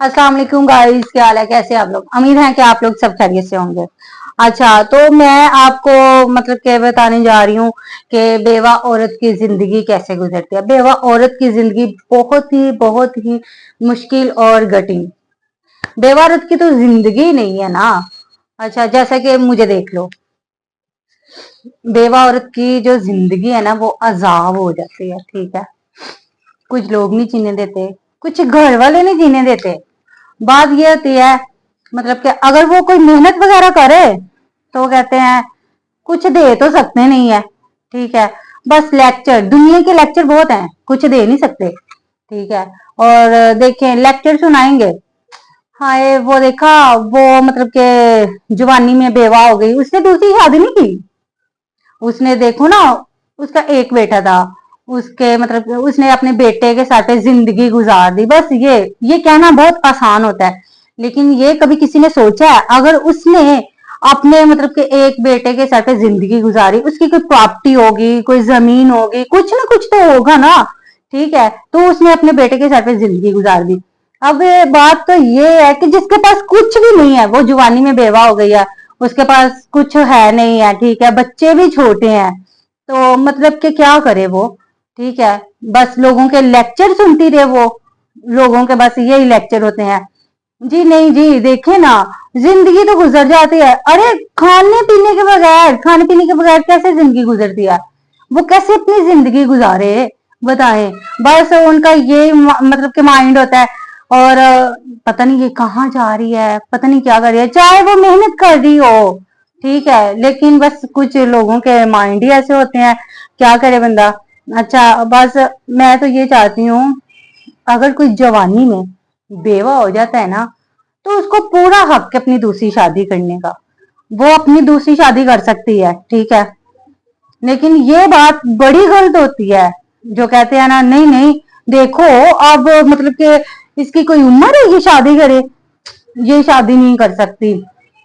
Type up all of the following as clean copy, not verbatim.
अस्सलाम वालेकुम गाइस, क्या हाल है? कैसे आप लोग? उम्मीद है कि आप लोग सब खैरियत से होंगे। अच्छा, तो मैं आपको मतलब के बताने जा रही हूँ कि बेवा औरत की जिंदगी कैसे गुजरती है। बेवा औरत की जिंदगी बहुत ही मुश्किल और कठिन। बेवा औरत की तो जिंदगी नहीं है ना। अच्छा, जैसा कि मुझे देख लो, बेवा औरत की जो जिंदगी है ना वो अजाब हो जाती है। ठीक है, कुछ लोग नहीं जीने देते, कुछ घर वाले नहीं जीने देते। बात ये होती है मतलब कि अगर वो कोई मेहनत वगैरह करे तो वो कहते हैं कुछ दे तो सकते नहीं है। ठीक है, बस लेक्चर, दुनिया के लेक्चर बहुत हैं, कुछ दे नहीं सकते। ठीक है, और देखें लेक्चर सुनाएंगे। हाय वो देखा, वो मतलब के जवानी में बेवा हो गई, उसने दूसरी शादी नहीं की। उसने देखो ना, उसका एक बेटा था, उसके मतलब उसने अपने बेटे के साथ जिंदगी गुजार दी। बस ये कहना बहुत आसान होता है, लेकिन ये कभी किसी ने सोचा है अगर उसने अपने मतलब के एक बेटे के साथ जिंदगी गुजारी, उसकी कोई प्रॉपर्टी होगी, कोई जमीन होगी, कुछ ना कुछ तो होगा ना। ठीक है, तो उसने अपने बेटे के साथ जिंदगी गुजार दी। अब बात तो ये है कि जिसके पास कुछ भी नहीं है, वो जवानी में बेवा हो गई है, उसके पास कुछ है नहीं है। ठीक है, बच्चे भी छोटे हैं, तो मतलब कि क्या करे वो। ठीक है, बस लोगों के लेक्चर सुनती रहे वो, लोगों के बस यही लेक्चर होते हैं। जी नहीं जी, देखे ना, जिंदगी तो गुजर जाती है। अरे खाने पीने के बगैर कैसे जिंदगी गुजरती है? वो कैसे अपनी जिंदगी गुजारे बताएं। बस उनका ये मतलब के माइंड होता है, और पता नहीं ये कहाँ जा रही है, पता नहीं क्या कर रही है, चाहे वो मेहनत कर रही हो। ठीक है, लेकिन बस कुछ लोगों के माइंड ही ऐसे होते हैं, क्या करे बंदा। अच्छा, बस मैं तो ये चाहती हूँ अगर कोई जवानी में बेवा हो जाता है ना, तो उसको पूरा हक है अपनी दूसरी शादी करने का। वो अपनी दूसरी शादी कर सकती है। ठीक है, लेकिन ये बात बड़ी गलत होती है जो कहते हैं ना, नहीं नहीं, देखो अब मतलब कि इसकी कोई उम्र है ये शादी करे, ये शादी नहीं कर सकती।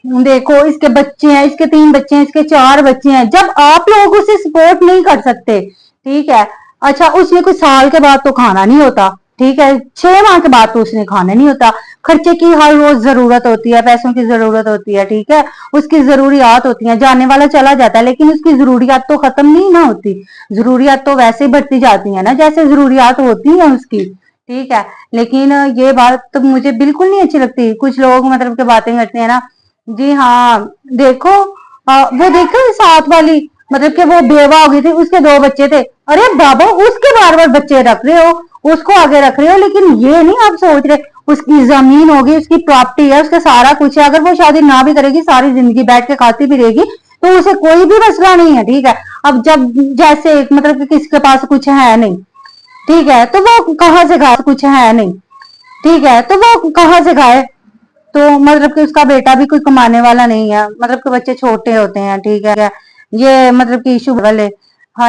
देखो इसके बच्चे हैं, इसके 3 बच्चे हैं, इसके 4 बच्चे हैं, जब आप लोग उसे सपोर्ट नहीं कर सकते। ठीक है, अच्छा उसने कुछ साल के बाद तो खाना नहीं होता। ठीक है, 6 माह के बाद तो उसने खाना नहीं होता। खर्चे की हर रोज जरूरत होती है, पैसों की जरूरत होती है। ठीक है, उसकी जरूरियात होती हैं, जाने वाला चला जाता है लेकिन उसकी जरूरियात तो खत्म नहीं ना होती। जरूरियात तो वैसे ही बढ़ती जाती है ना जैसे जरूरियात होती है उसकी। ठीक है, लेकिन ये बात तो मुझे बिल्कुल नहीं अच्छी लगती। कुछ लोग मतलब के बातें करते हैं ना, जी हाँ, देखो वो देखो साथ वाली मतलब कि वो बेवा हो गई थी, उसके 2 बच्चे थे। अरे बाबा, उसके बार बार बच्चे रख रहे हो, उसको आगे रख रहे हो, लेकिन ये नहीं आप सोच रहे उसकी जमीन होगी, उसकी प्रॉपर्टी है, उसका सारा कुछ है। अगर वो शादी ना भी करेगी, सारी जिंदगी बैठ के खाती भी रहेगी, तो उसे कोई भी मसला नहीं है। ठीक है, अब जब जैसे मतलब कि किसी के पास कुछ है नहीं, ठीक है, तो वो कहाँ से खाए, कुछ है नहीं। ठीक है, तो वो कहाँ से खाए? तो मतलब कि उसका बेटा भी कोई कमाने वाला नहीं है, मतलब कि बच्चे छोटे होते हैं। ठीक है, ये मतलब कि इशू वाले